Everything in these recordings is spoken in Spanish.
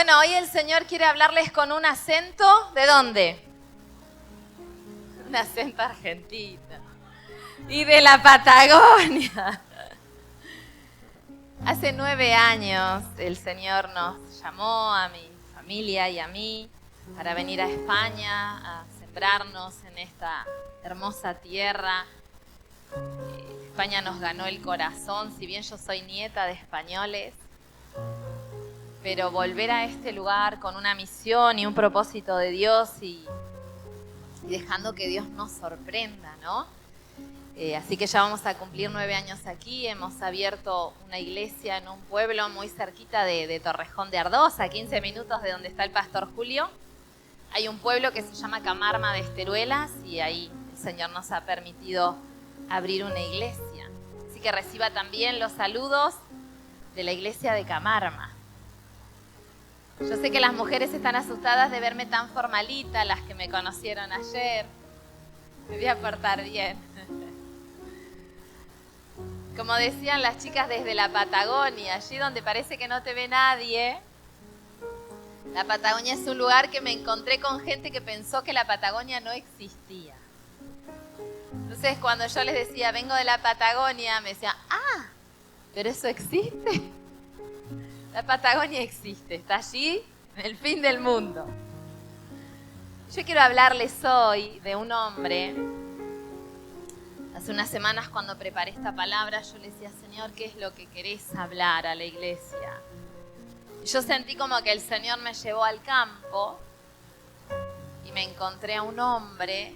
Bueno, hoy el Señor quiere hablarles con un acento, ¿de dónde? Un acento argentino. Y de la Patagonia. Hace 9 años el Señor nos llamó a mi familia y a mí para venir a España a sembrarnos en esta hermosa tierra. España nos ganó el corazón, si bien yo soy nieta de españoles, pero volver a este lugar con una misión y un propósito de Dios y dejando que Dios nos sorprenda, ¿no? Así que ya vamos a cumplir 9 años aquí. Hemos abierto una iglesia en un pueblo muy cerquita de Torrejón de Ardoz, a 15 minutos de donde está el pastor Julio. Hay un pueblo que se llama Camarma de Esteruelas y ahí el Señor nos ha permitido abrir una iglesia. Así que reciba también los saludos de la iglesia de Camarma. Yo sé que las mujeres están asustadas de verme tan formalita, las que me conocieron ayer. Me voy a portar bien. Como decían las chicas desde la Patagonia, allí donde parece que no te ve nadie. La Patagonia es un lugar que me encontré con gente que pensó que la Patagonia no existía. Entonces cuando yo les decía, vengo de la Patagonia, me decían, pero eso existe. La Patagonia existe, está allí, en el fin del mundo. Yo quiero hablarles hoy de un hombre. Hace unas semanas cuando preparé esta palabra, yo le decía, Señor, ¿qué es lo que querés hablar a la iglesia? Y yo sentí como que el Señor me llevó al campo y me encontré a un hombre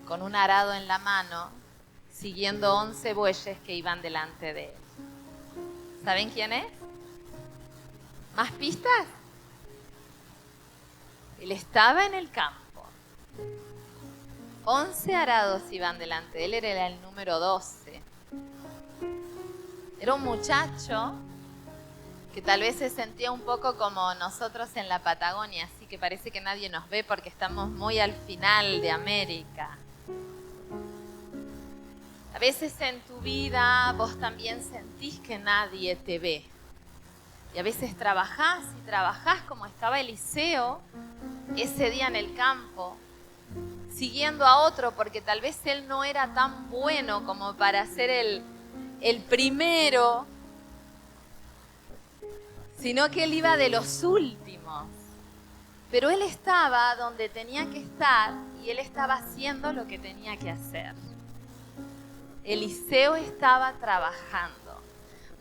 con un arado en la mano, siguiendo 11 bueyes que iban delante de él. ¿Saben quién es? ¿Más pistas? Él estaba en el campo. 11 arados iban delante de él, era el número 12. Era un muchacho que tal vez se sentía un poco como nosotros en la Patagonia, así que parece que nadie nos ve porque estamos muy al final de América. A veces en tu vida vos también sentís que nadie te ve. Y a veces trabajás como estaba Eliseo ese día en el campo, siguiendo a otro porque tal vez él no era tan bueno como para ser el primero, sino que él iba de los últimos. Pero él estaba donde tenía que estar y él estaba haciendo lo que tenía que hacer. Eliseo estaba trabajando.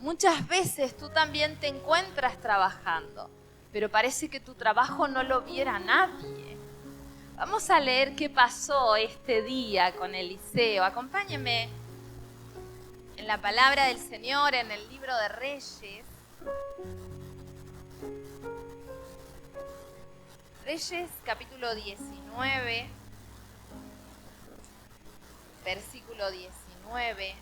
Muchas veces tú también te encuentras trabajando, pero parece que tu trabajo no lo viera nadie. Vamos a leer qué pasó este día con Eliseo. Acompáñenme en la palabra del Señor, en el libro de Reyes. Reyes, capítulo 19, versículo 19.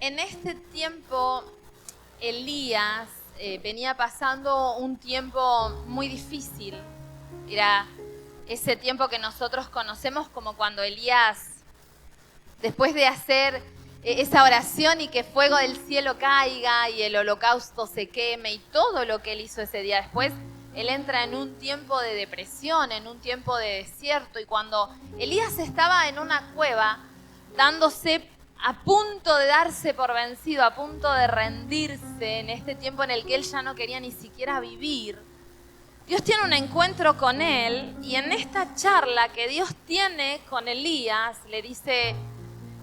En este tiempo, Elías venía pasando un tiempo muy difícil. Era ese tiempo que nosotros conocemos como cuando Elías, después de hacer esa oración y que fuego del cielo caiga y el holocausto se queme y todo lo que él hizo ese día después, él entra en un tiempo de depresión, en un tiempo de desierto. Y cuando Elías estaba en una cueva, dándose a punto de darse por vencido, a punto de rendirse en este tiempo en el que él ya no quería ni siquiera vivir, Dios tiene un encuentro con él y en esta charla que Dios tiene con Elías le dice,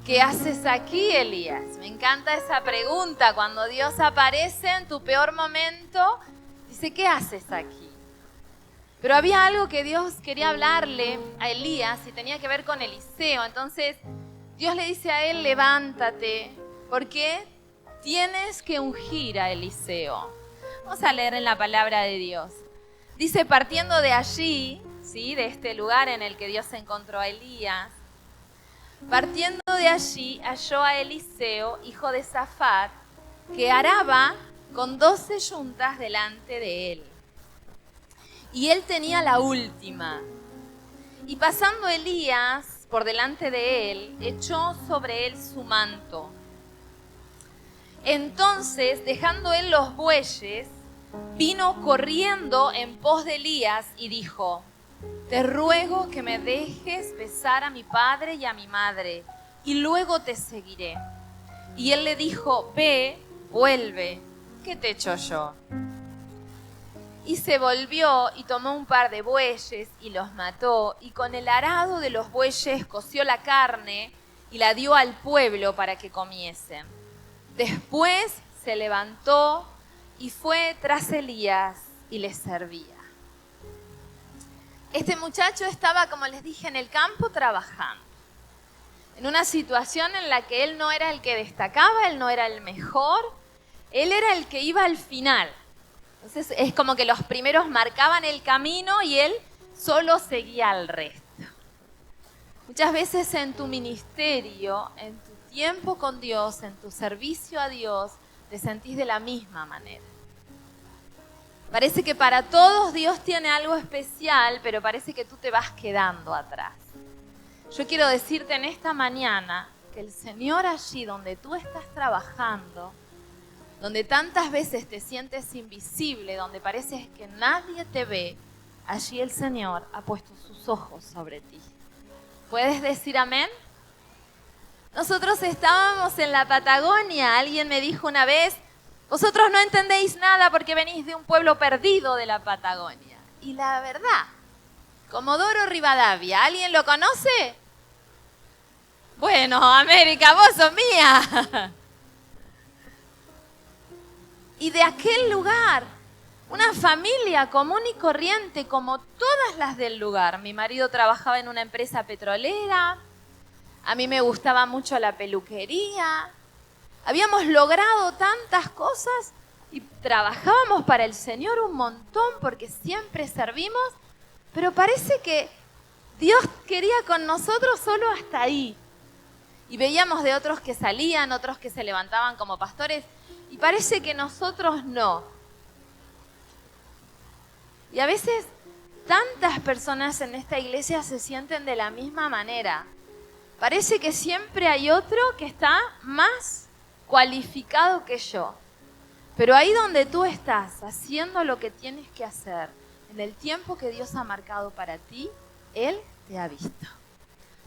¿qué haces aquí, Elías? Me encanta esa pregunta, cuando Dios aparece en tu peor momento, dice, ¿qué haces aquí? Pero había algo que Dios quería hablarle a Elías y tenía que ver con Eliseo. Entonces Dios le dice a él, levántate, porque tienes que ungir a Eliseo. Vamos a leer en la palabra de Dios. Dice, partiendo de allí, ¿sí?, de este lugar en el que Dios encontró a Elías, partiendo de allí halló a Eliseo, hijo de Safat, que araba con 12 yuntas delante de él. Y él tenía la última. Y pasando Elías por delante de él, echó sobre él su manto. Entonces, dejando él los bueyes, vino corriendo en pos de Elías y dijo: te ruego que me dejes besar a mi padre y a mi madre, y luego te seguiré. Y él le dijo: ve, vuelve, ¿qué te he hecho yo? Y se volvió y tomó un par de bueyes y los mató, y con el arado de los bueyes coció la carne y la dio al pueblo para que comiesen. Después se levantó y fue tras Elías y le servía. Este muchacho estaba, como les dije, en el campo trabajando, en una situación en la que él no era el que destacaba, él no era el mejor, él era el que iba al final. Entonces es como que los primeros marcaban el camino y él solo seguía al resto. Muchas veces en tu ministerio, en tu tiempo con Dios, en tu servicio a Dios, te sentís de la misma manera. Parece que para todos Dios tiene algo especial, pero parece que tú te vas quedando atrás. Yo quiero decirte en esta mañana que el Señor allí donde tú estás trabajando, donde tantas veces te sientes invisible, donde parece que nadie te ve, allí el Señor ha puesto sus ojos sobre ti. ¿Puedes decir amén? Nosotros estábamos en la Patagonia, alguien me dijo una vez: vosotros no entendéis nada porque venís de un pueblo perdido de la Patagonia. Y la verdad, Comodoro Rivadavia, ¿alguien lo conoce? Bueno, América, vos sos mía. Y de aquel lugar, una familia común y corriente como todas las del lugar. Mi marido trabajaba en una empresa petrolera, a mí me gustaba mucho la peluquería. Habíamos logrado tantas cosas y trabajábamos para el Señor un montón porque siempre servimos, pero parece que Dios quería con nosotros solo hasta ahí. Y veíamos de otros que salían, otros que se levantaban como pastores, y parece que nosotros no. Y a veces tantas personas en esta iglesia se sienten de la misma manera. Parece que siempre hay otro que está más cualificado que yo. Pero ahí donde tú estás, haciendo lo que tienes que hacer, en el tiempo que Dios ha marcado para ti, Él te ha visto.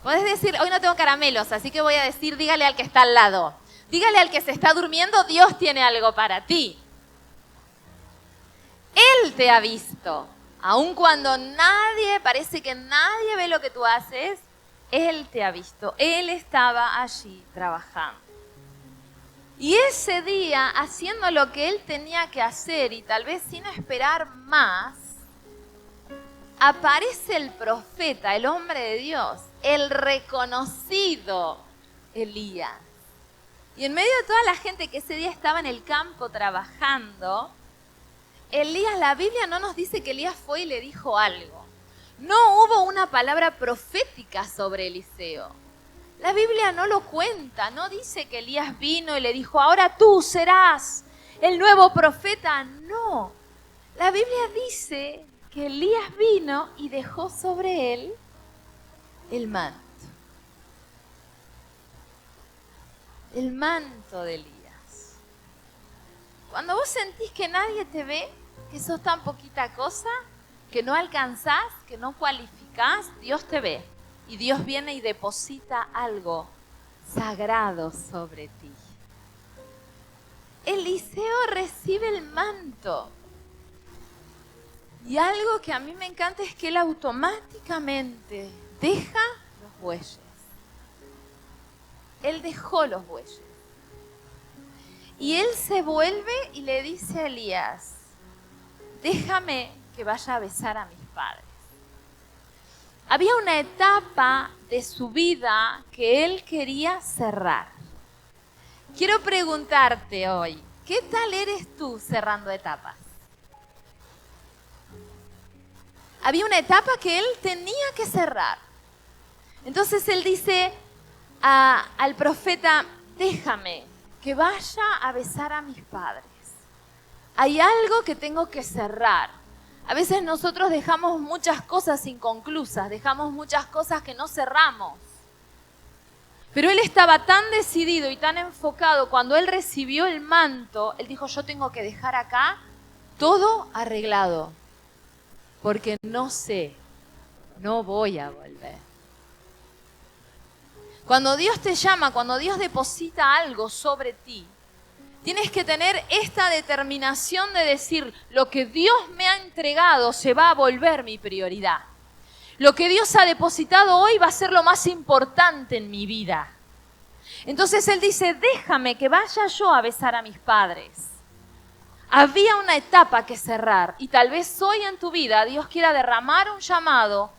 Podés decir: hoy no tengo caramelos, así que voy a decir: dígale al que está al lado. Dígale al que se está durmiendo: Dios tiene algo para ti. Él te ha visto. Aun cuando parece que nadie ve lo que tú haces, Él te ha visto. Él estaba allí trabajando. Y ese día, haciendo lo que Él tenía que hacer y tal vez sin esperar más, aparece el profeta, el hombre de Dios, el reconocido Elías. Y en medio de toda la gente que ese día estaba en el campo trabajando, Elías, la Biblia no nos dice que Elías fue y le dijo algo. No hubo una palabra profética sobre Eliseo. La Biblia no lo cuenta, no dice que Elías vino y le dijo: ahora tú serás el nuevo profeta. No, la Biblia dice que Elías vino y dejó sobre él el manto. El manto de Elías. Cuando vos sentís que nadie te ve, que sos tan poquita cosa, que no alcanzás, que no cualificás, Dios te ve. Y Dios viene y deposita algo sagrado sobre ti. Eliseo recibe el manto. Y algo que a mí me encanta es que él automáticamente deja los bueyes. Él dejó los bueyes. Y él se vuelve y le dice a Elías: déjame que vaya a besar a mis padres. Había una etapa de su vida que él quería cerrar. Quiero preguntarte hoy, ¿qué tal eres tú cerrando etapas? Había una etapa que él tenía que cerrar. Entonces él dice al profeta: déjame que vaya a besar a mis padres. Hay algo que tengo que cerrar. A veces nosotros dejamos muchas cosas inconclusas, dejamos muchas cosas que no cerramos. Pero él estaba tan decidido y tan enfocado. Cuando él recibió el manto, él dijo, yo tengo que dejar acá todo arreglado, porque no sé, no voy a volver. Cuando Dios te llama, cuando Dios deposita algo sobre ti, tienes que tener esta determinación de decir, lo que Dios me ha entregado se va a volver mi prioridad. Lo que Dios ha depositado hoy va a ser lo más importante en mi vida. Entonces él dice, déjame que vaya yo a besar a mis padres. Había una etapa que cerrar y tal vez hoy en tu vida Dios quiera derramar un llamado,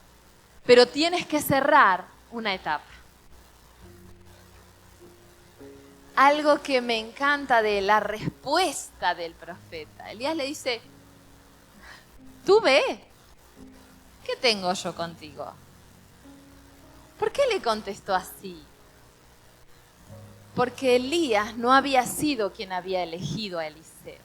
pero tienes que cerrar una etapa. Algo que me encanta de la respuesta del profeta. Elías le dice, tú ve, ¿qué tengo yo contigo? ¿Por qué le contestó así? Porque Elías no había sido quien había elegido a Eliseo.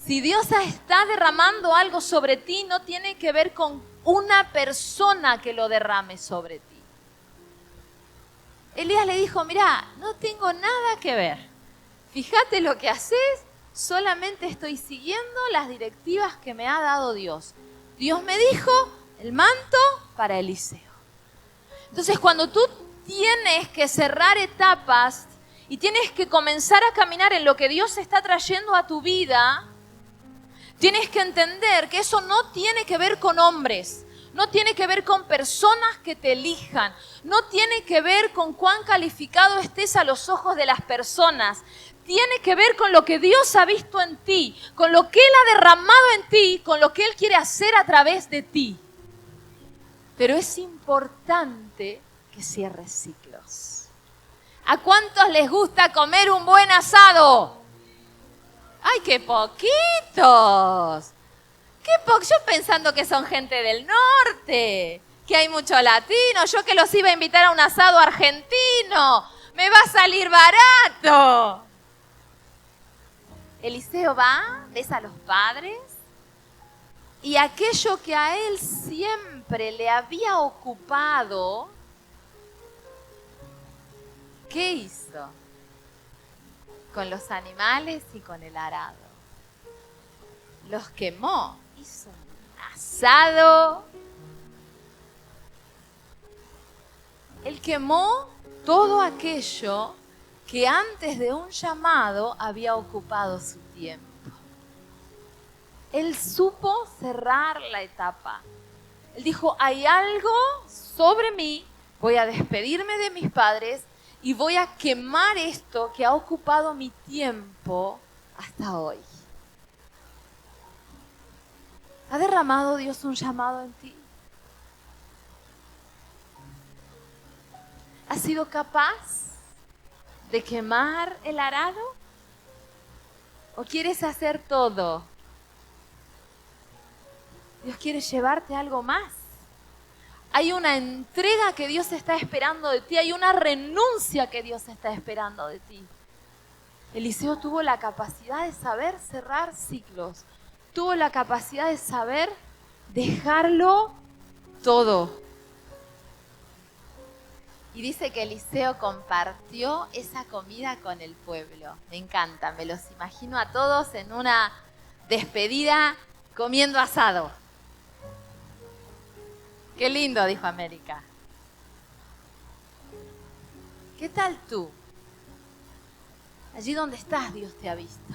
Si Dios está derramando algo sobre ti, no tiene que ver con una persona que lo derrame sobre ti. Elías le dijo, mira, no tengo nada que ver. Fíjate lo que haces, solamente estoy siguiendo las directivas que me ha dado Dios. Dios me dijo el manto para Eliseo. Entonces, cuando tú tienes que cerrar etapas y tienes que comenzar a caminar en lo que Dios está trayendo a tu vida, tienes que entender que eso no tiene que ver con hombres. No tiene que ver con personas que te elijan. No tiene que ver con cuán calificado estés a los ojos de las personas. Tiene que ver con lo que Dios ha visto en ti, con lo que Él ha derramado en ti, con lo que Él quiere hacer a través de ti. Pero es importante que cierres ciclos. ¿A cuántos les gusta comer un buen asado? ¡Ay, qué poquitos! Yo pensando que son gente del norte, que hay mucho latino, yo que los iba a invitar a un asado argentino, me va a salir barato. Eliseo va, besa a los padres y aquello que a él siempre le había ocupado, ¿qué hizo? Con los animales y con el arado. Los quemó. Hizo un asado. Él quemó todo aquello que antes de un llamado había ocupado su tiempo. Él supo cerrar la etapa. Él dijo, hay algo sobre mí, voy a despedirme de mis padres y voy a quemar esto que ha ocupado mi tiempo hasta hoy. ¿Ha derramado Dios un llamado en ti? ¿Has sido capaz de quemar el arado? ¿O quieres hacer todo? Dios quiere llevarte a algo más. Hay una entrega que Dios está esperando de ti, hay una renuncia que Dios está esperando de ti. Eliseo tuvo la capacidad de saber cerrar ciclos. Tuvo la capacidad de saber dejarlo todo. Y dice que Eliseo compartió esa comida con el pueblo. Me encanta, me los imagino a todos en una despedida comiendo asado. Qué lindo, dijo América. ¿Qué tal tú? Allí donde estás, Dios te ha visto.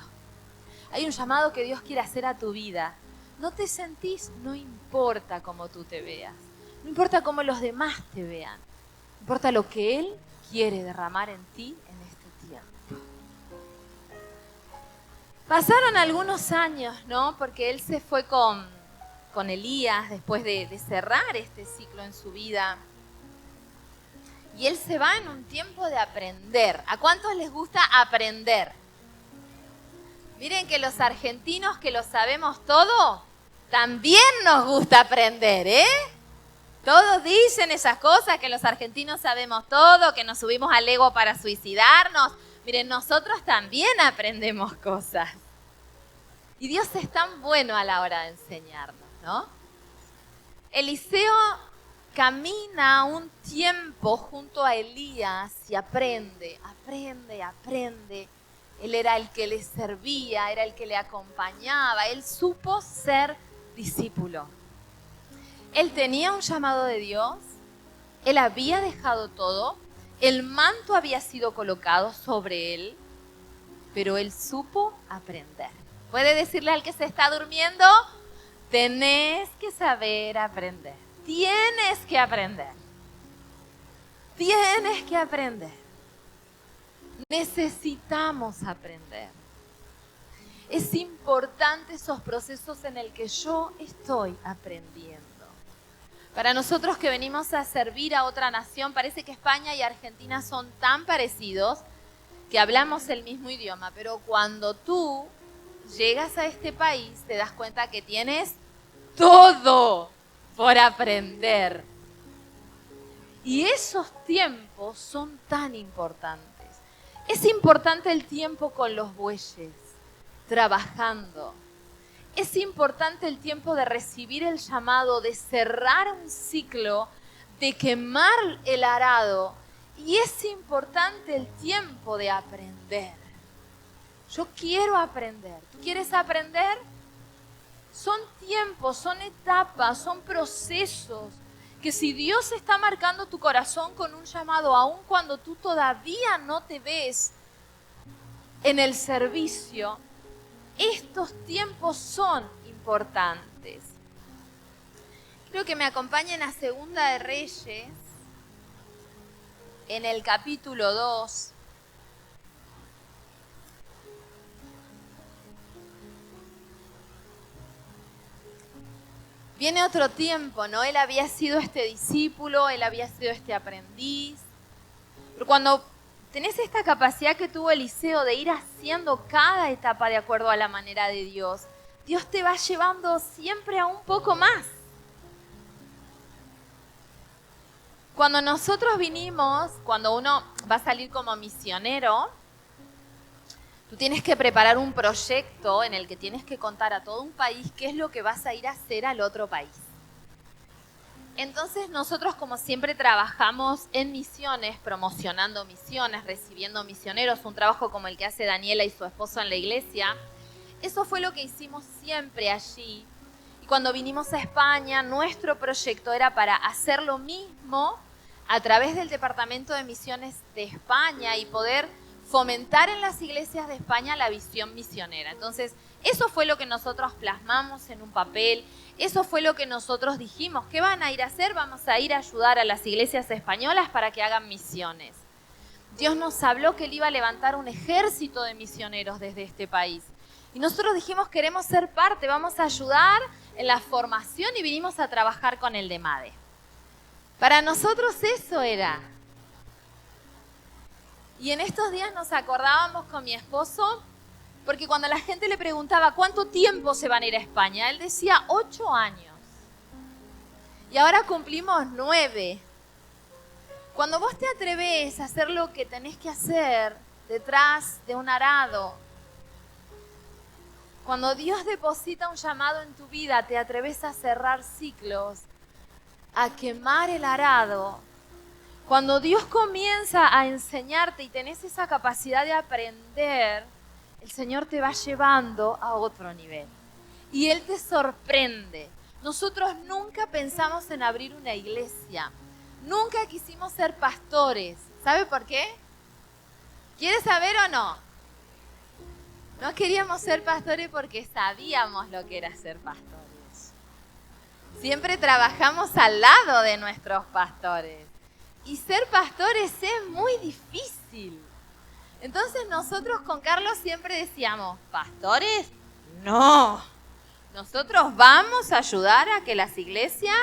Hay un llamado que Dios quiere hacer a tu vida. ¿No te sentís? No importa cómo tú te veas. No importa cómo los demás te vean. Importa lo que Él quiere derramar en ti en este tiempo. Pasaron algunos años, ¿no? Porque Él se fue con Elías después de cerrar este ciclo en su vida. Y Él se va en un tiempo de aprender. ¿A cuántos les gusta aprender? Miren que los argentinos que lo sabemos todo, también nos gusta aprender, ¿eh? Todos dicen esas cosas, que los argentinos sabemos todo, que nos subimos al ego para suicidarnos. Miren, nosotros también aprendemos cosas. Y Dios es tan bueno a la hora de enseñarnos, ¿no? Eliseo camina un tiempo junto a Elías y aprende. Él era el que le servía, era el que le acompañaba. Él supo ser discípulo. Él tenía un llamado de Dios. Él había dejado todo. El manto había sido colocado sobre él. Pero él supo aprender. ¿Puede decirle al que se está durmiendo? Tenés que saber aprender. Tienes que aprender. Tienes que aprender. Necesitamos aprender. Es importante esos procesos en el que yo estoy aprendiendo. Para nosotros que venimos a servir a otra nación, parece que España y Argentina son tan parecidos que hablamos el mismo idioma, pero cuando tú llegas a este país te das cuenta que tienes todo por aprender. Y esos tiempos son tan importantes. Es importante el tiempo con los bueyes, trabajando. Es importante el tiempo de recibir el llamado, de cerrar un ciclo, de quemar el arado. Y es importante el tiempo de aprender. Yo quiero aprender. ¿Tú quieres aprender? Son tiempos, son etapas, son procesos que si Dios está marcando tu corazón con un llamado, aun cuando tú todavía no te ves en el servicio, estos tiempos son importantes. Quiero que me acompañen a Segunda de Reyes, en el capítulo 2. Viene otro tiempo, ¿no? Él había sido este discípulo, él había sido este aprendiz. Pero cuando tenés esta capacidad que tuvo Eliseo de ir haciendo cada etapa de acuerdo a la manera de Dios, Dios te va llevando siempre a un poco más. Cuando nosotros vinimos, cuando uno va a salir como misionero, tú tienes que preparar un proyecto en el que tienes que contar a todo un país qué es lo que vas a ir a hacer al otro país. Entonces nosotros, como siempre, trabajamos en misiones, promocionando misiones, recibiendo misioneros, un trabajo como el que hace Daniela y su esposo en la iglesia. Eso fue lo que hicimos siempre allí. Y cuando vinimos a España, nuestro proyecto era para hacer lo mismo a través del Departamento de Misiones de España y poder fomentar en las iglesias de España la visión misionera. Entonces, eso fue lo que nosotros plasmamos en un papel, eso fue lo que nosotros dijimos. ¿Qué van a ir a hacer? Vamos a ir a ayudar a las iglesias españolas para que hagan misiones. Dios nos habló que Él iba a levantar un ejército de misioneros desde este país. Y nosotros dijimos, queremos ser parte, vamos a ayudar en la formación y vinimos a trabajar con el DEMADE. Para nosotros eso era. Y en estos días nos acordábamos con mi esposo, porque cuando la gente le preguntaba cuánto tiempo se van a ir a España, él decía 8 años. Y ahora cumplimos 9. Cuando vos te atreves a hacer lo que tenés que hacer detrás de un arado, cuando Dios deposita un llamado en tu vida, te atreves a cerrar ciclos, a quemar el arado. Cuando Dios comienza a enseñarte y tenés esa capacidad de aprender, el Señor te va llevando a otro nivel. Y Él te sorprende. Nosotros nunca pensamos en abrir una iglesia. Nunca quisimos ser pastores. ¿Sabe por qué? ¿Quieres saber o no? No queríamos ser pastores porque sabíamos lo que era ser pastores. Siempre trabajamos al lado de nuestros pastores. Y ser pastores es muy difícil. Entonces nosotros con Carlos siempre decíamos, ¿pastores? No. Nosotros vamos a ayudar a que las iglesias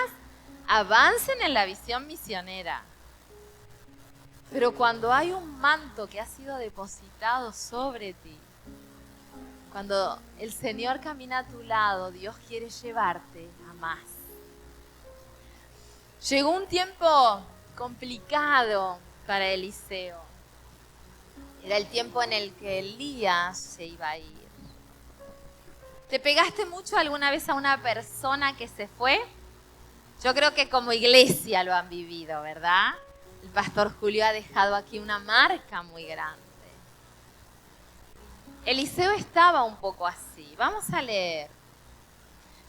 avancen en la visión misionera. Pero cuando hay un manto que ha sido depositado sobre ti, cuando el Señor camina a tu lado, Dios quiere llevarte a más. Llegó un tiempo complicado para Eliseo. Era el tiempo en el que Elías se iba a ir. ¿Te pegaste mucho alguna vez a una persona que se fue? Yo creo que como iglesia lo han vivido, ¿verdad? El pastor Julio ha dejado aquí una marca muy grande. Eliseo estaba un poco así. Vamos a leer.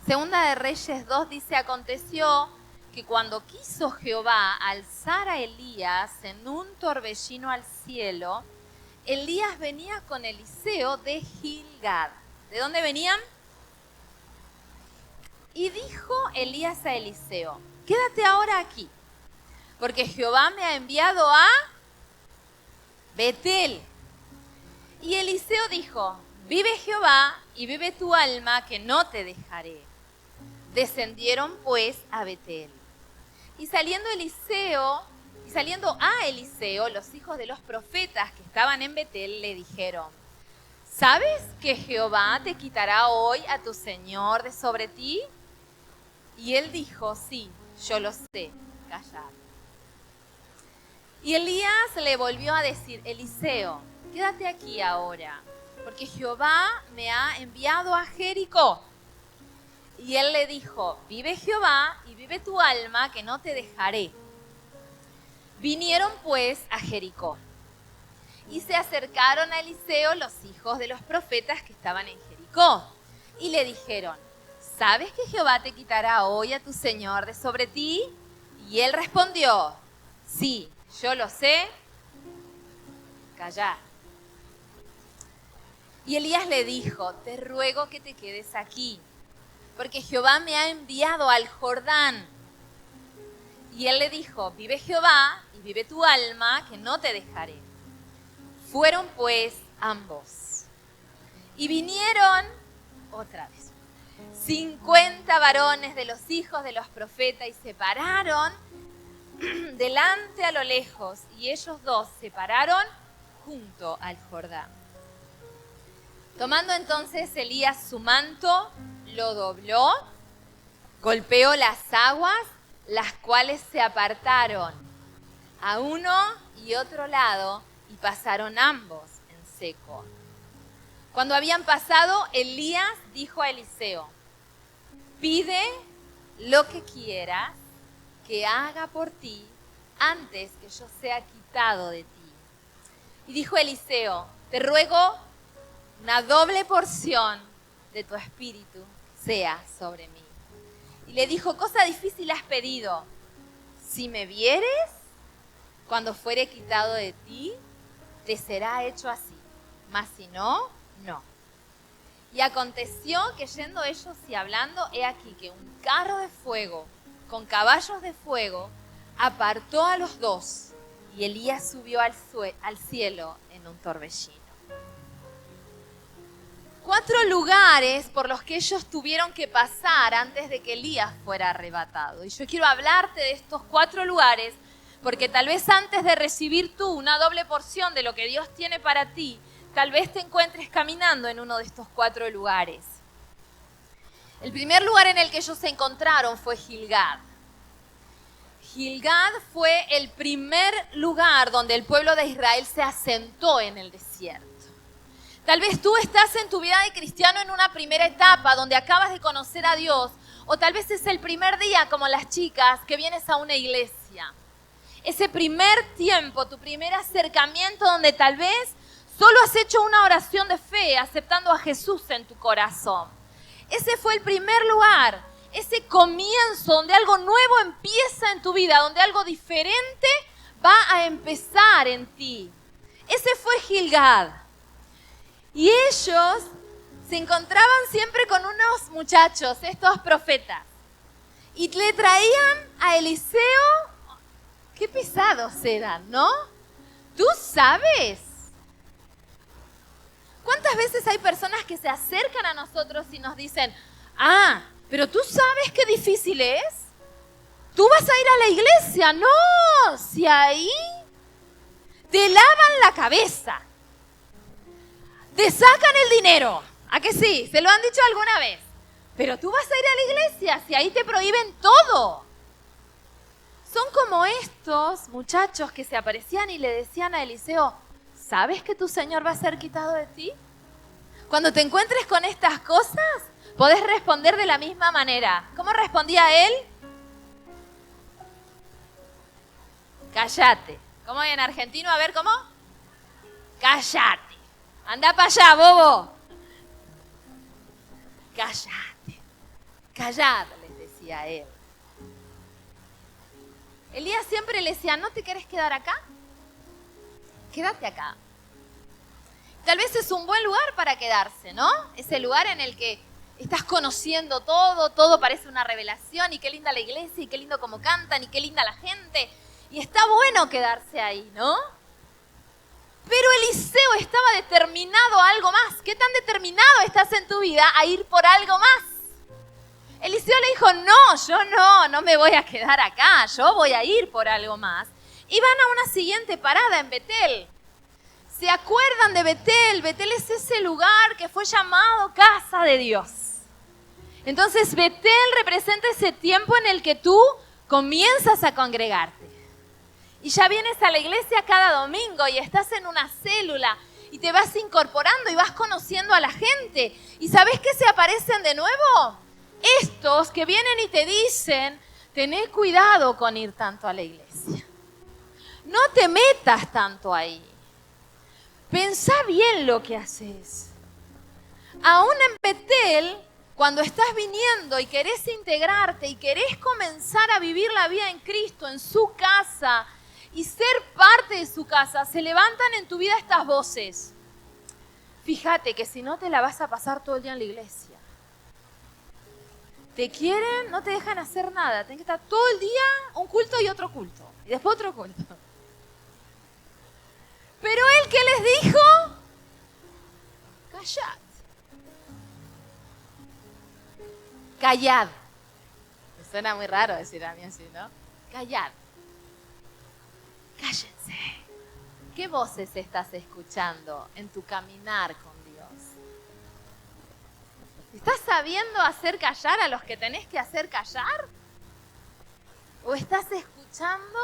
Segunda de Reyes 2 dice, aconteció que cuando quiso Jehová alzar a Elías en un torbellino al cielo, Elías venía con Eliseo de Gilgad. ¿De dónde venían? Y dijo Elías a Eliseo, quédate ahora aquí, porque Jehová me ha enviado a Betel. Y Eliseo dijo, vive Jehová y vive tu alma, que no te dejaré. Descendieron pues a Betel. Y saliendo a Eliseo, los hijos de los profetas que estaban en Betel le dijeron, ¿sabes que Jehová te quitará hoy a tu señor de sobre ti? Y él dijo, sí, yo lo sé, callad. Y Elías le volvió a decir, Eliseo, quédate aquí ahora, porque Jehová me ha enviado a Jericó. Y él le dijo, vive Jehová y vive tu alma, que no te dejaré. Vinieron pues a Jericó. Y se acercaron a Eliseo los hijos de los profetas que estaban en Jericó. Y le dijeron, ¿sabes que Jehová te quitará hoy a tu señor de sobre ti? Y él respondió, sí, yo lo sé, callad. Y Elías le dijo, te ruego que te quedes aquí, porque Jehová me ha enviado al Jordán. Y él le dijo, vive Jehová y vive tu alma, que no te dejaré. Fueron pues ambos. Y vinieron otra vez 50 varones de los hijos de los profetas y se pararon delante a lo lejos. Y ellos dos se pararon junto al Jordán. Tomando entonces Elías su manto, lo dobló, golpeó las aguas, las cuales se apartaron a uno y otro lado, y pasaron ambos en seco. Cuando habían pasado, Elías dijo a Eliseo, pide lo que quieras que haga por ti antes que yo sea quitado de ti. Y dijo Eliseo, te ruego una doble porción de tu espíritu sea sobre mí. Y le dijo, cosa difícil has pedido. Si me vieres, cuando fuere quitado de ti, te será hecho así. Mas si no, no. Y aconteció que yendo ellos y hablando, he aquí que un carro de fuego con caballos de fuego apartó a los dos. Y Elías subió al cielo en un torbellino. 4 lugares por los que ellos tuvieron que pasar antes de que Elías fuera arrebatado. Y yo quiero hablarte de estos 4 lugares porque tal vez antes de recibir tú una doble porción de lo que Dios tiene para ti, tal vez te encuentres caminando en uno de estos 4 lugares. El primer lugar en el que ellos se encontraron fue Gilgad. Gilgad fue el primer lugar donde el pueblo de Israel se asentó en el desierto. Tal vez tú estás en tu vida de cristiano en una primera etapa donde acabas de conocer a Dios, o tal vez es el primer día como las chicas que vienes a una iglesia. Ese primer tiempo, tu primer acercamiento donde tal vez solo has hecho una oración de fe aceptando a Jesús en tu corazón. Ese fue el primer lugar, ese comienzo donde algo nuevo empieza en tu vida, donde algo diferente va a empezar en ti. Ese fue Gilgad. Y ellos se encontraban siempre con unos muchachos, estos profetas. Y le traían a Eliseo, qué pesados eran, ¿no? ¿Tú sabes? ¿Cuántas veces hay personas que se acercan a nosotros y nos dicen, pero tú sabes qué difícil es? ¿Tú vas a ir a la iglesia? No, si ahí te lavan la cabeza. Te sacan el dinero, ¿a que sí? ¿Se lo han dicho alguna vez? Pero tú vas a ir a la iglesia, si ahí te prohíben todo. Son como estos muchachos que se aparecían y le decían a Eliseo, ¿sabes que tu Señor va a ser quitado de ti? Cuando te encuentres con estas cosas, podés responder de la misma manera. ¿Cómo respondía él? Cállate. ¿Cómo en argentino? A ver, ¿cómo? Cállate. Anda para allá, bobo. Cállate. Callad, les decía él. Elías siempre le decía, ¿no te querés quedar acá? Quédate acá. Tal vez es un buen lugar para quedarse, ¿no? Es el lugar en el que estás conociendo todo, todo parece una revelación, y qué linda la iglesia, y qué lindo cómo cantan, y qué linda la gente. Y está bueno quedarse ahí, ¿no? Pero Eliseo estaba determinado a algo más. ¿Qué tan determinado estás en tu vida a ir por algo más? Eliseo le dijo, no, yo no me voy a quedar acá, yo voy a ir por algo más. Y van a una siguiente parada en Betel. ¿Se acuerdan de Betel? Betel es ese lugar que fue llamado casa de Dios. Entonces Betel representa ese tiempo en el que tú comienzas a congregarte. Y ya vienes a la iglesia cada domingo y estás en una célula y te vas incorporando y vas conociendo a la gente. ¿Y sabes qué se aparecen de nuevo? Estos que vienen y te dicen, tené cuidado con ir tanto a la iglesia. No te metas tanto ahí. Pensá bien lo que haces. Aún en Betel, cuando estás viniendo y querés integrarte y querés comenzar a vivir la vida en Cristo, en su casa, y ser parte de su casa, se levantan en tu vida estas voces. Fíjate que si no te la vas a pasar todo el día en la iglesia. Te quieren, no te dejan hacer nada. Tienes que estar todo el día un culto y otro culto. Y después otro culto. Pero él, ¿qué les dijo? Callad. Callad. Me suena muy raro decir a mí así, ¿no? Callad. Cállense. ¿Qué voces estás escuchando en tu caminar con Dios? ¿Estás sabiendo hacer callar a los que tenés que hacer callar? ¿O estás escuchando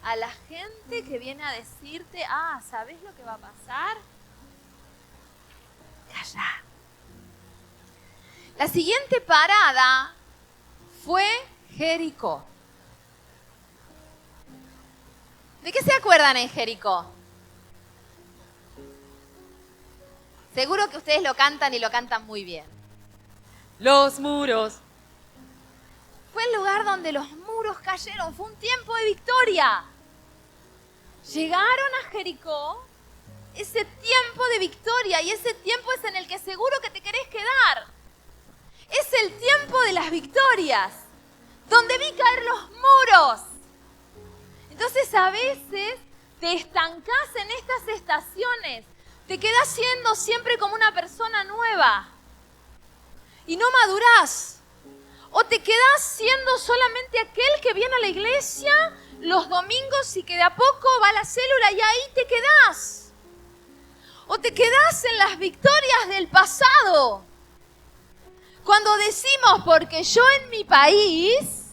a la gente que viene a decirte, ¿sabes lo que va a pasar? Calla. La siguiente parada fue Jericó. ¿De qué se acuerdan en Jericó? Seguro que ustedes lo cantan y lo cantan muy bien. Los muros. Fue el lugar donde los muros cayeron. Fue un tiempo de victoria. Llegaron a Jericó, ese tiempo de victoria, y ese tiempo es en el que seguro que te querés quedar. Es el tiempo de las victorias, donde vi caer los muros. Entonces a veces te estancás en estas estaciones, te quedás siendo siempre como una persona nueva y no madurás. O te quedás siendo solamente aquel que viene a la iglesia los domingos y que de a poco va a la célula y ahí te quedás. O te quedás en las victorias del pasado. Cuando decimos, porque yo en mi país,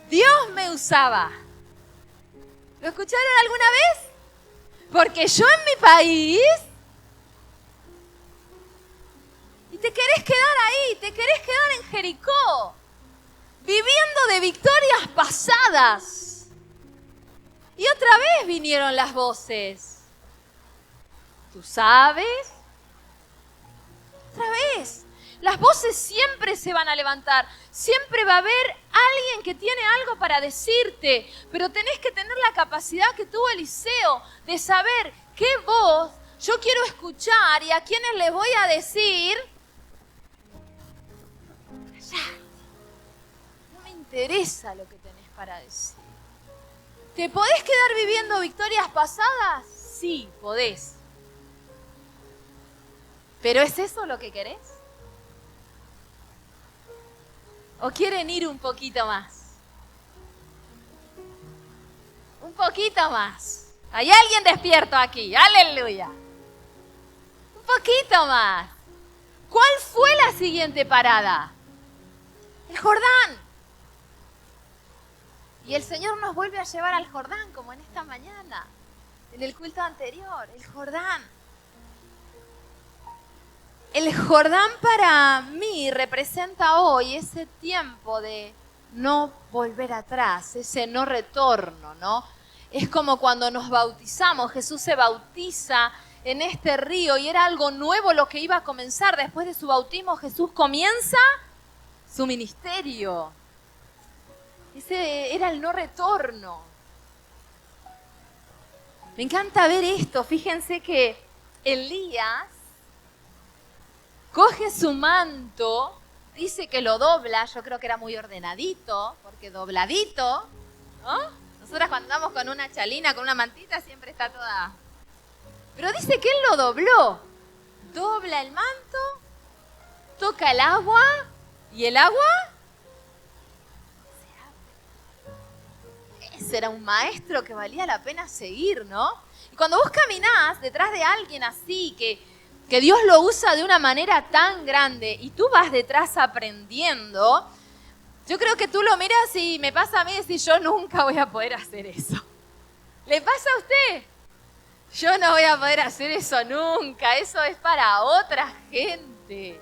Dios me usaba. ¿Lo escucharon alguna vez? Porque yo en mi país... Y te querés quedar ahí, te querés quedar en Jericó, viviendo de victorias pasadas. Y otra vez vinieron las voces. ¿Tú sabes? Otra vez. Las voces siempre se van a levantar. Siempre va a haber alguien que tiene algo para decirte. Pero tenés que tener la capacidad que tuvo Eliseo de saber qué voz yo quiero escuchar y a quiénes les voy a decir... No me interesa lo que tenés para decir. ¿Te podés quedar viviendo victorias pasadas? Sí, podés. ¿Pero es eso lo que querés? ¿O quieren ir un poquito más? Un poquito más. ¿Hay alguien despierto aquí? ¡Aleluya! Un poquito más. ¿Cuál fue la siguiente parada? El Jordán. Y el Señor nos vuelve a llevar al Jordán, como en esta mañana, en el culto anterior, el Jordán. El Jordán para mí representa hoy ese tiempo de no volver atrás, ese no retorno, ¿no? Es como cuando nos bautizamos, Jesús se bautiza en este río y era algo nuevo lo que iba a comenzar. Después de su bautismo, Jesús comienza su ministerio. Ese era el no retorno. Me encanta ver esto. Fíjense que Elías coge su manto, dice que lo dobla, yo creo que era muy ordenadito, porque dobladito, ¿no? Nosotras cuando andamos con una chalina, con una mantita, siempre está toda... Pero dice que él lo dobló. Dobla el manto, toca el agua, y el agua se abre. Ese era un maestro que valía la pena seguir, ¿no? Y cuando vos caminás detrás de alguien así, que Dios lo usa de una manera tan grande, y tú vas detrás aprendiendo... Yo creo que tú lo miras y me pasa a mí decir, yo nunca voy a poder hacer eso. ¿Le pasa a usted? Yo no voy a poder hacer eso nunca. Eso es para otra gente.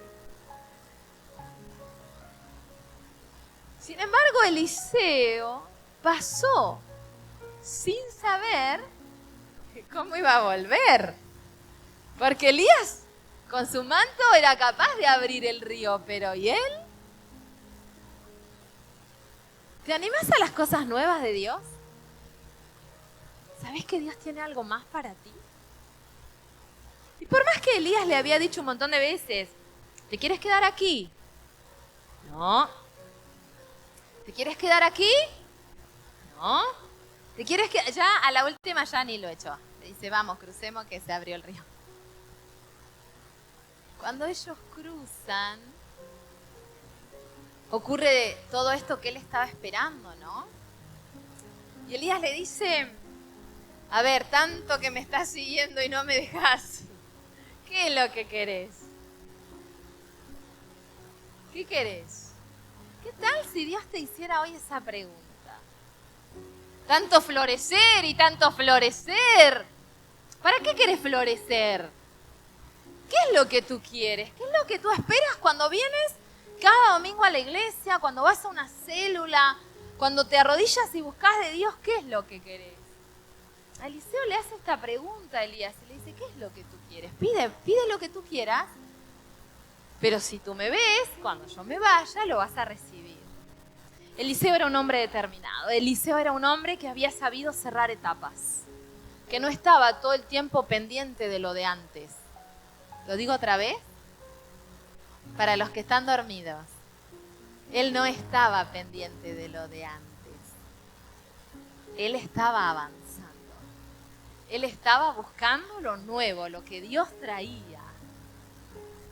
Sin embargo, Eliseo pasó sin saber cómo iba a volver. Porque Elías con su manto era capaz de abrir el río, pero ¿y él? ¿Te animas a las cosas nuevas de Dios? ¿Sabes que Dios tiene algo más para ti? Y por más que Elías le había dicho un montón de veces, ¿te quieres quedar aquí? No. ¿Te quieres quedar aquí? No. ¿Te quieres quedar? Ya a la última ya ni lo echó. Le dice, vamos, crucemos que se abrió el río. Cuando ellos cruzan, ocurre todo esto que él estaba esperando, ¿no? Y Elías le dice, a ver, tanto que me estás siguiendo y no me dejas, ¿qué es lo que querés? ¿Qué querés? ¿Qué tal si Dios te hiciera hoy esa pregunta? Tanto florecer y tanto florecer. ¿Para qué querés florecer? ¿Qué es lo que tú quieres? ¿Qué es lo que tú esperas cuando vienes cada domingo a la iglesia, cuando vas a una célula, cuando te arrodillas y buscas de Dios? ¿Qué es lo que querés? A Eliseo le hace esta pregunta a Elías y le dice, ¿qué es lo que tú quieres? Pide lo que tú quieras, pero si tú me ves, cuando yo me vaya, lo vas a recibir. Eliseo era un hombre determinado. Eliseo era un hombre que había sabido cerrar etapas, que no estaba todo el tiempo pendiente de lo de antes. ¿Lo digo otra vez? Para los que están dormidos, él no estaba pendiente de lo de antes. Él estaba avanzando. Él estaba buscando lo nuevo, lo que Dios traía.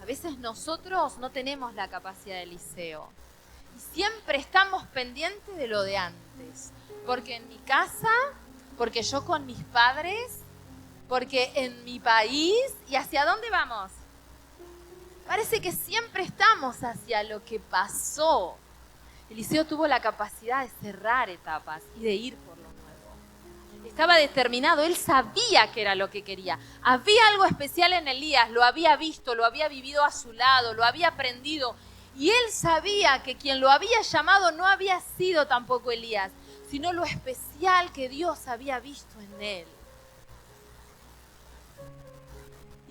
A veces nosotros no tenemos la capacidad de Eliseo. Y siempre estamos pendientes de lo de antes. Porque en mi casa, porque yo con mis padres, porque en mi país. ¿Y hacia dónde vamos? Parece que siempre estamos hacia lo que pasó. Eliseo tuvo la capacidad de cerrar etapas y de ir por lo nuevo. Estaba determinado, él sabía que era lo que quería. Había algo especial en Elías, lo había visto, lo había vivido a su lado, lo había aprendido. Y él sabía que quien lo había llamado no había sido tampoco Elías, sino lo especial que Dios había visto en él.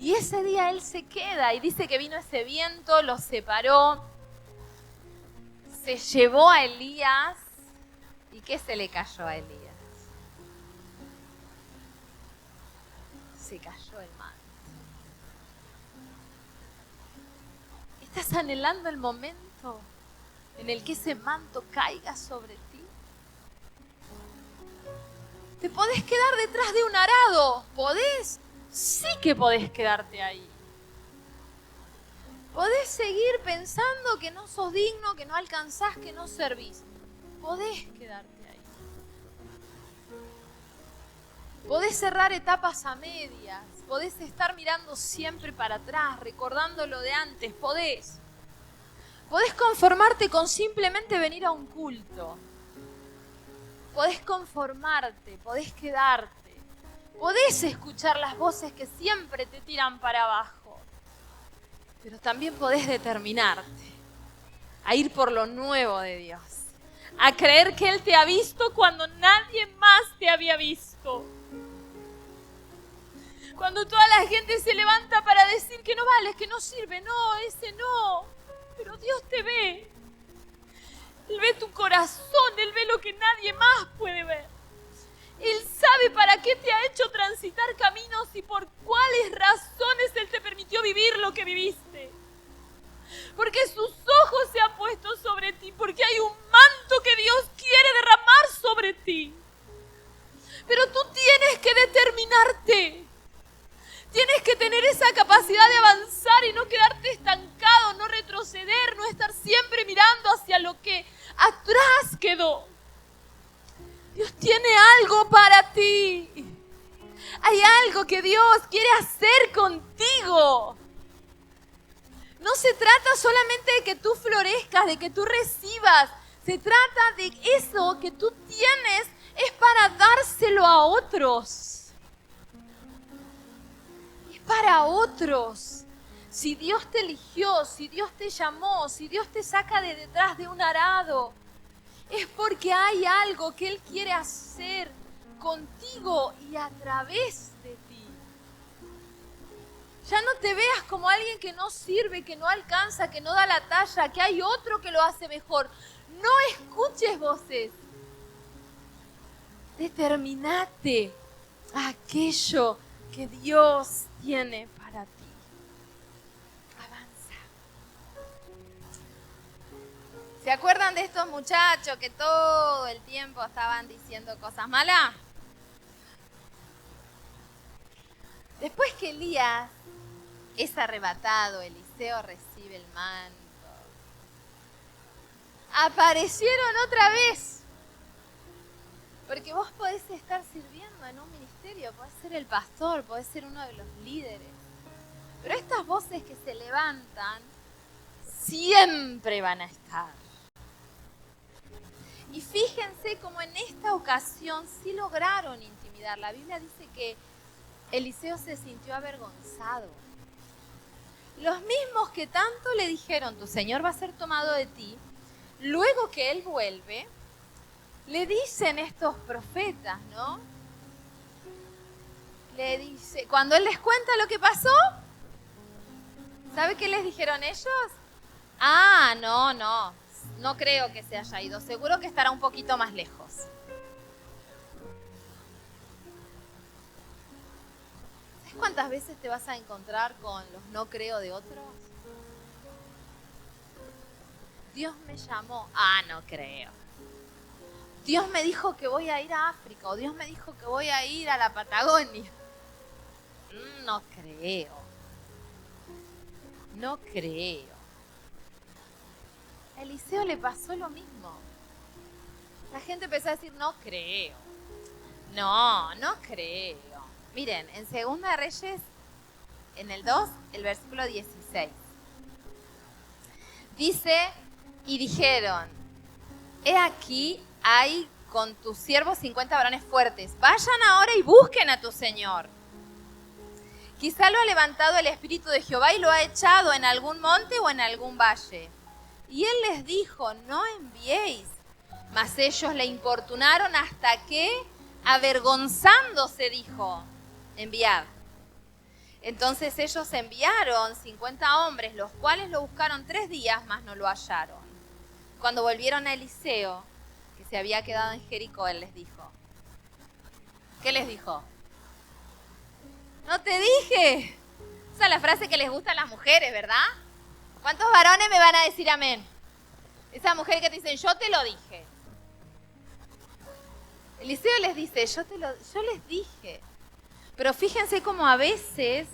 Y ese día él se queda y dice que vino ese viento, lo separó, se llevó a Elías. ¿Y qué se le cayó a Elías? Se cayó el manto. ¿Estás anhelando el momento en el que ese manto caiga sobre ti? ¿Te podés quedar detrás de un arado? ¿Podés? Sí que podés quedarte ahí. Podés seguir pensando que no sos digno, que no alcanzás, que no servís. Podés quedarte ahí. Podés cerrar etapas a medias. Podés estar mirando siempre para atrás, recordando lo de antes. Podés. Podés conformarte con simplemente venir a un culto. Podés conformarte, podés quedarte. Podés escuchar las voces que siempre te tiran para abajo, pero también podés determinarte a ir por lo nuevo de Dios, a creer que Él te ha visto cuando nadie más te había visto. Cuando toda la gente se levanta para decir que no vales, que no sirve, no, ese no. Pero Dios te ve. Él ve tu corazón, Él ve lo que nadie más puede ver. Él sabe para qué te ha hecho transitar caminos y por cuáles razones Él te permitió vivir lo que viviste. Porque sus ojos se han puesto sobre ti, porque hay un manto que Dios quiere derramar sobre ti. Pero tú tienes que determinarte. Tienes que tener esa capacidad de avanzar y no quedarte estancado, no retroceder, no estar siempre mirando hacia lo que atrás quedó. Dios tiene algo para ti. Hay algo que Dios quiere hacer contigo. No se trata solamente de que tú florezcas, de que tú recibas. Se trata de eso que tú tienes es para dárselo a otros. Es para otros. Si Dios te eligió, si Dios te llamó, si Dios te saca de detrás de un arado, es porque hay algo que Él quiere hacer contigo y a través de ti. Ya no te veas como alguien que no sirve, que no alcanza, que no da la talla, que hay otro que lo hace mejor. No escuches voces. Determinate a aquello que Dios tiene para ti. Avanza. ¿Se acuerdan de estos muchachos que todo el tiempo estaban diciendo cosas malas? Después que Elías es arrebatado, Eliseo recibe el manto. Aparecieron otra vez. Porque vos podés estar sirviendo en un ministerio, podés ser el pastor, podés ser uno de los líderes. Pero estas voces que se levantan siempre van a estar. Y fíjense cómo en esta ocasión sí lograron intimidar. La Biblia dice que Eliseo se sintió avergonzado. Los mismos que tanto le dijeron, tu Señor va a ser tomado de ti, luego que Él vuelve, le dicen estos profetas, ¿no? Le dice, cuando Él les cuenta lo que pasó, ¿sabe qué les dijeron ellos? Ah, no creo que se haya ido, seguro que estará un poquito más lejos. ¿Sabes cuántas veces te vas a encontrar con los no creo de otros? Dios me llamó, no creo. Dios me dijo que voy a ir a África, o Dios me dijo que voy a ir a la Patagonia. No creo. No creo. A Eliseo le pasó lo mismo. La gente empezó a decir, no creo. No creo. Miren, en Segunda de Reyes, en el 2, el versículo 16. Dice, y dijeron, he aquí, hay con tus siervos 50 varones fuertes. Vayan ahora y busquen a tu Señor. Quizá lo ha levantado el Espíritu de Jehová y lo ha echado en algún monte o en algún valle. Y él les dijo, no enviéis. Mas ellos le importunaron hasta que, avergonzándose, dijo, enviad. Entonces ellos enviaron 50 hombres, los cuales lo buscaron 3 días, mas no lo hallaron. Cuando volvieron a Eliseo, que se había quedado en Jericó, él les dijo. ¿Qué les dijo? No te dije. Esa es la frase que les gusta a las mujeres, ¿verdad? ¿Cuántos varones me van a decir amén? Esa mujer que te dicen, yo te lo dije. Eliseo les dice, yo les dije. Pero fíjense cómo a veces,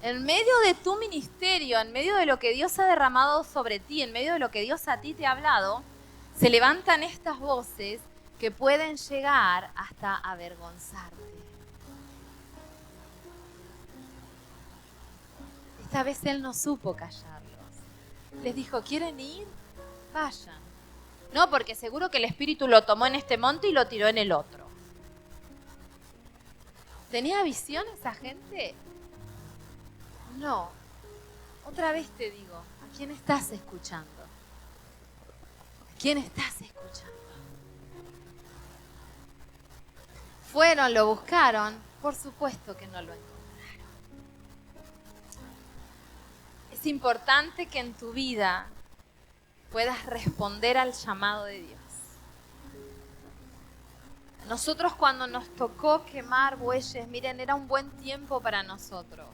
en medio de tu ministerio, en medio de lo que Dios ha derramado sobre ti, en medio de lo que Dios a ti te ha hablado, se levantan estas voces que pueden llegar hasta avergonzarte. Esta vez Él no supo callarlos. Les dijo, ¿quieren ir? Vayan. No, porque seguro que el Espíritu lo tomó en este monte y lo tiró en el otro. ¿Tenía visión esa gente? No. Otra vez te digo, ¿a quién estás escuchando? ¿A quién estás escuchando? Fueron, lo buscaron, por supuesto que no lo encontraron. Es importante que en tu vida puedas responder al llamado de Dios. Nosotros cuando nos tocó quemar bueyes, miren, era un buen tiempo para nosotros.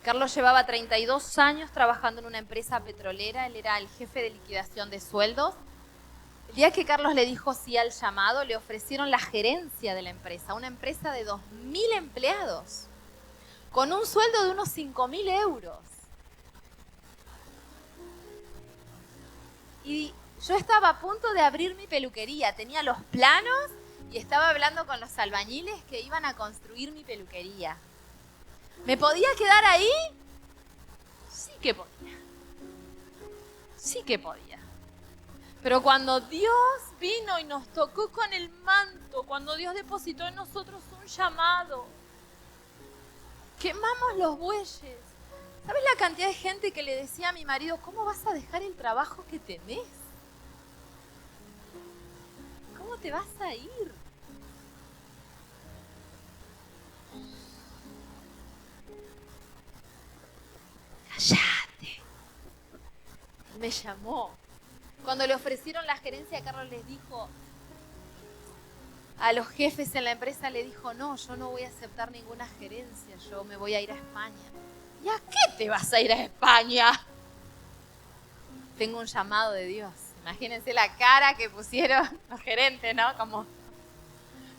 Carlos llevaba 32 años trabajando en una empresa petrolera, él era el jefe de liquidación de sueldos. El día que Carlos le dijo sí al llamado, le ofrecieron la gerencia de la empresa, una empresa de 2.000 empleados, con un sueldo de unos 5.000 euros. Y yo estaba a punto de abrir mi peluquería, tenía los planos y estaba hablando con los albañiles que iban a construir mi peluquería. ¿Me podía quedar ahí? Sí que podía. Sí que podía. Pero cuando Dios vino y nos tocó con el manto, cuando Dios depositó en nosotros un llamado, quemamos los bueyes. ¿Sabes la cantidad de gente que le decía a mi marido, ¿cómo vas a dejar el trabajo que tenés? ¿Cómo te vas a ir? ¡Cállate! Me llamó. Cuando le ofrecieron la gerencia, Carlos les dijo, a los jefes en la empresa le dijo, no, yo no voy a aceptar ninguna gerencia, yo me voy a ir a España. ¿Y a qué te vas a ir a España? Tengo un llamado de Dios. Imagínense la cara que pusieron los gerentes, ¿no? Como,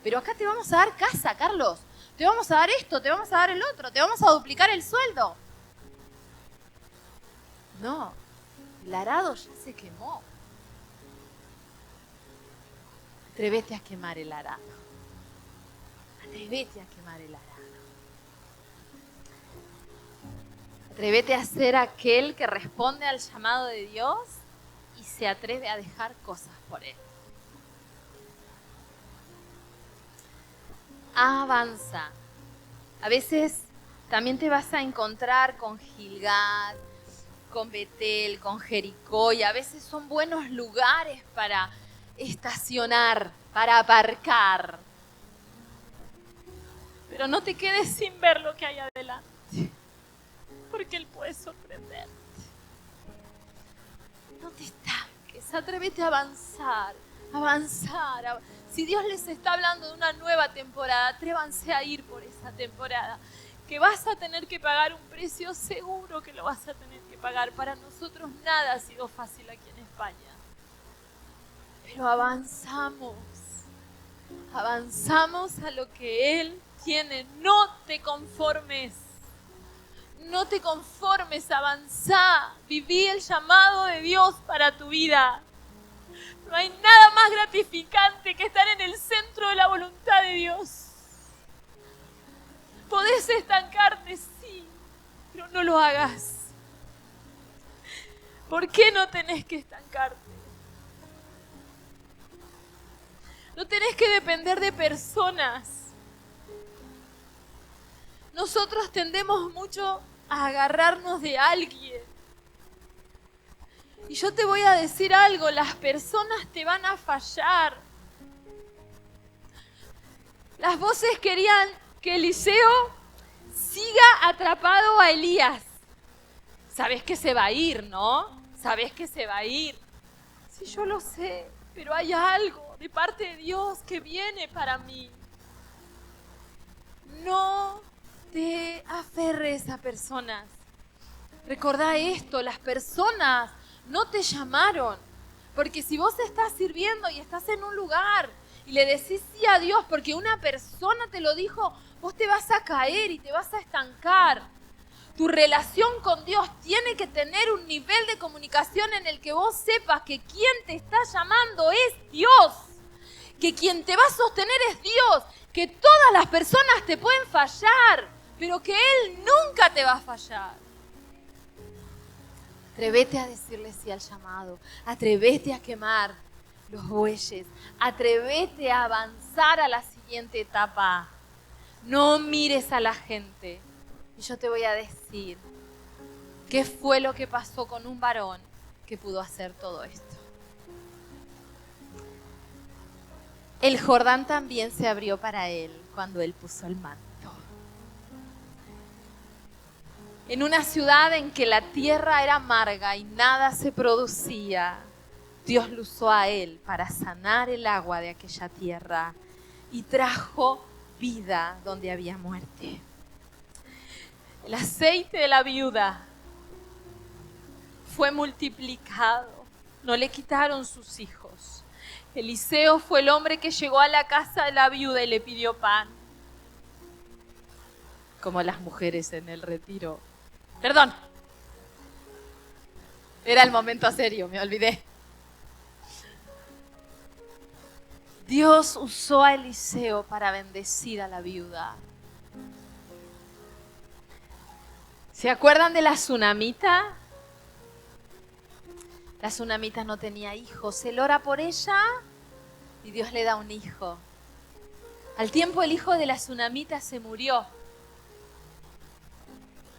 pero acá te vamos a dar casa, Carlos. Te vamos a dar esto, te vamos a dar el otro, te vamos a duplicar el sueldo. No, el arado ya se quemó. Atrévete a quemar el arado. Atrévete a quemar el arado. Atrévete a ser aquel que responde al llamado de Dios y se atreve a dejar cosas por Él. Avanza. A veces también te vas a encontrar con Gilgad, con Betel, con Jericó, y a veces son buenos lugares para estacionar, para aparcar. Pero no te quedes sin ver lo que hay adelante, porque Él puede sorprenderte. No te estanques, atrévete a avanzar, avanzar. Si Dios les está hablando de una nueva temporada, atrévanse a ir por esa temporada, que vas a tener que pagar un precio, seguro que lo vas a tener que pagar. Para nosotros nada ha sido fácil aquí en España. Pero avanzamos a lo que Él tiene. No te conformes, avanzá, viví el llamado de Dios para tu vida. No hay nada más gratificante que estar en el centro de la voluntad de Dios. Podés estancarte, sí, pero no lo hagas. ¿Por qué no tenés que estancarte? No tenés que depender de personas. Nosotros tendemos mucho a agarrarnos de alguien. Y yo te voy a decir algo, las personas te van a fallar. Las voces querían que Eliseo siga atrapado a Elías. Sabés que se va a ir, ¿no? Sabés que se va a ir. Sí, yo lo sé, pero hay algo de parte de Dios que viene para mí. No te aferres a personas. Recordá esto, las personas no te llamaron. Porque si vos estás sirviendo y estás en un lugar y le decís sí a Dios porque una persona te lo dijo, vos te vas a caer y te vas a estancar. Tu relación con Dios tiene que tener un nivel de comunicación en el que vos sepas que quien te está llamando es Dios, que quien te va a sostener es Dios, que todas las personas te pueden fallar, pero que Él nunca te va a fallar. Atrévete a decirle sí al llamado, atrévete a quemar los bueyes, atrévete a avanzar a la siguiente etapa. No mires a la gente. Y yo te voy a decir qué fue lo que pasó con un varón que pudo hacer todo esto. el Jordán también se abrió para él cuando él puso el manto. En una ciudad en que la tierra era amarga y nada se producía, Dios lo usó a él para sanar el agua de aquella tierra y trajo vida donde había muerte. El aceite de la viuda fue multiplicado, no le quitaron sus hijos. Eliseo fue el hombre que llegó a la casa de la viuda y le pidió pan. Como las mujeres en el retiro. Perdón. Era el momento serio, me olvidé. Dios usó a Eliseo para bendecir a la viuda. ¿Se acuerdan de la tsunamita? La tsunamita no tenía hijos. Él ora por ella y Dios le da un hijo. Al tiempo el hijo de la tsunamita se murió.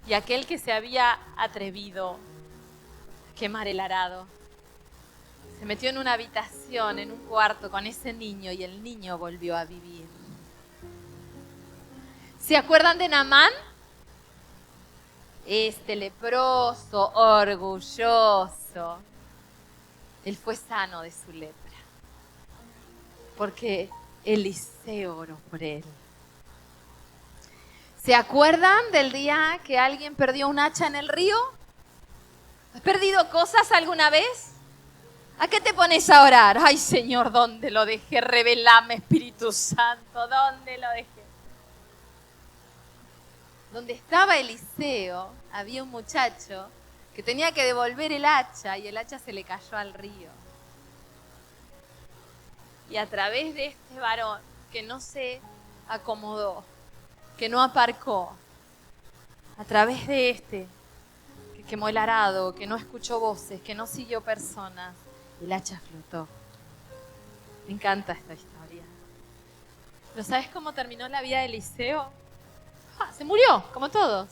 Y aquel que se había atrevido a quemar el arado se metió en una habitación, en un cuarto con ese niño y el niño volvió a vivir. ¿Se acuerdan de Naamán? Este leproso, orgulloso. Él fue sano de su lepra. Porque Eliseo oró por él. ¿Se acuerdan del día que alguien perdió un hacha en el río? ¿Has perdido cosas alguna vez? ¿A qué te pones a orar? Ay, Señor, ¿dónde lo dejé? Revelame, Espíritu Santo, ¿dónde lo dejé? Donde estaba Eliseo, había un muchacho que tenía que devolver el hacha y el hacha se le cayó al río. Y a través de este varón que no se acomodó, que no aparcó, a través de este que quemó el arado, que no escuchó voces, que no siguió personas, el hacha flotó. Me encanta esta historia. ¿Pero sabes cómo terminó la vida de Eliseo? Se murió, como todos.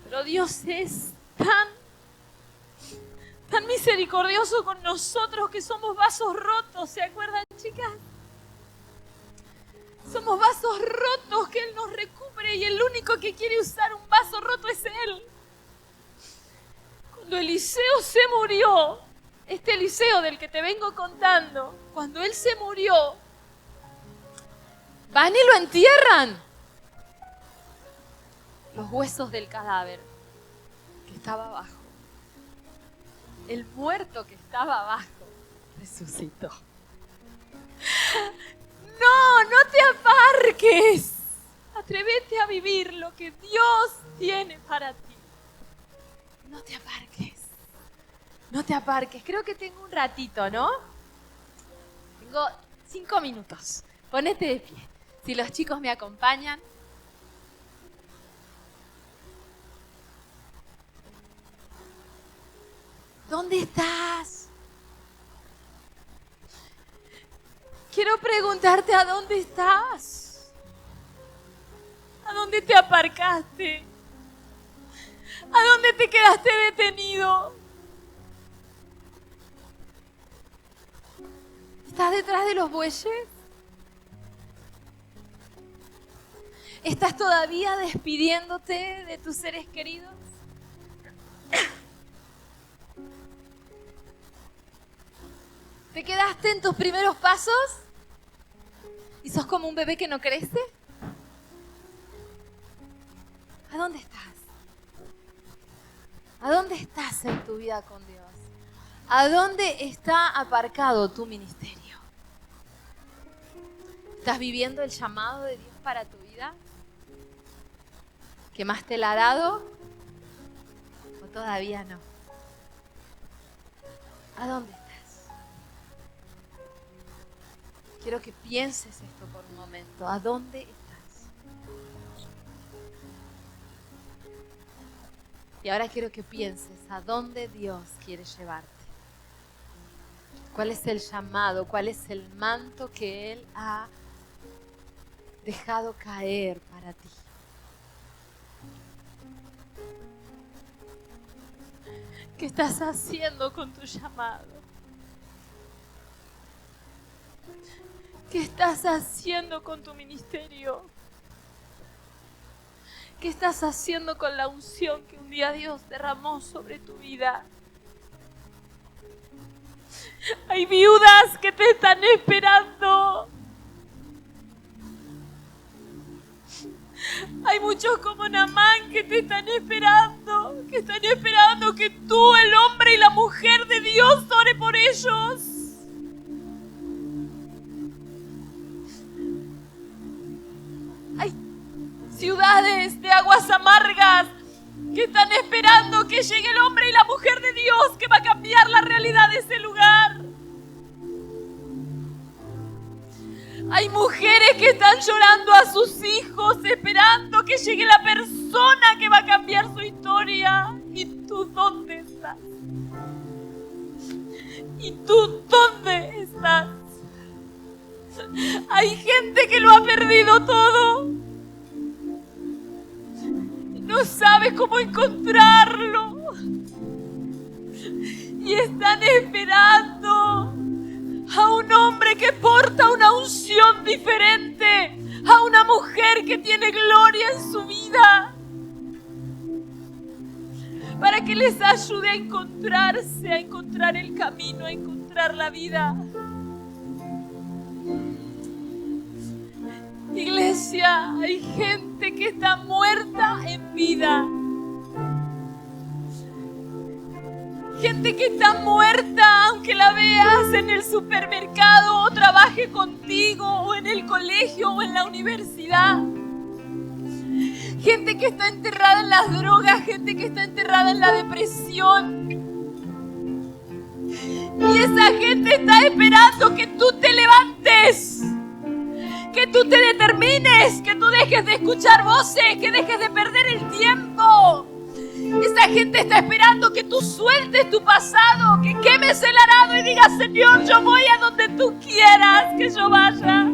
Pero Dios es tan misericordioso con nosotros que somos vasos rotos, ¿se acuerdan, chicas? Somos vasos rotos que Él nos recubre y el único que quiere usar un vaso roto es Él. Cuando Eliseo se murió, este Eliseo del que te vengo contando, cuando él se murió, van y lo entierran. Los huesos del cadáver que estaba abajo. El muerto que estaba abajo resucitó. No te aparques. Atrévete a vivir lo que Dios tiene para ti. No te aparques. No te aparques. Creo que tengo un ratito, ¿no? Tengo 5 minutos. Ponete de pie. Si los chicos me acompañan. ¿Dónde estás? Quiero preguntarte a dónde estás. ¿A dónde te aparcaste? ¿A dónde te quedaste detenido? ¿Estás detrás de los bueyes? ¿Estás todavía despidiéndote de tus seres queridos? ¿Te quedaste en tus primeros pasos? ¿Y sos como un bebé que no crece? ¿A dónde estás? ¿A dónde estás en tu vida con Dios? ¿A dónde está aparcado tu ministerio? ¿Estás viviendo el llamado de Dios para tu vida? ¿Qué más te la ha dado? ¿O todavía no? ¿A dónde estás? Quiero que pienses esto por un momento. ¿A dónde estás? Y ahora quiero que pienses a dónde Dios quiere llevarte. ¿Cuál es el llamado? ¿Cuál es el manto que Él ha dejado caer para ti? ¿Qué estás haciendo con tu llamado? ¿Qué estás haciendo con tu ministerio? ¿Qué estás haciendo con la unción que un día Dios derramó sobre tu vida? Hay viudas que te están esperando. Hay muchos como Naamán que te están esperando, que tú, el hombre y la mujer de Dios, ore por ellos. Hay ciudades de aguas amargas que están esperando que llegue el hombre y la mujer de Dios que va a cambiar la realidad de ese lugar. Hay mujeres que están llorando a sus hijos, esperando que llegue la persona que va a cambiar su historia. ¿Y tú dónde estás? ¿Y tú dónde estás? Hay gente que lo ha perdido todo. No sabe cómo encontrarlo. Y están esperando a un hombre que porta una unción diferente, a una mujer que tiene gloria en su vida, para que les ayude a encontrarse, a encontrar el camino, a encontrar la vida. Iglesia, hay gente que está muerta en vida. Gente que está muerta, aunque la veas en el supermercado o trabaje contigo o en el colegio o en la universidad. Gente que está enterrada en las drogas, gente que está enterrada en la depresión. Y esa gente está esperando que tú te levantes, que tú te determines, que tú dejes de escuchar voces, que dejes de perder el tiempo. Esa gente está esperando que tú sueltes tu pasado, que quemes el arado y digas: Señor, yo voy a donde tú quieras que yo vaya.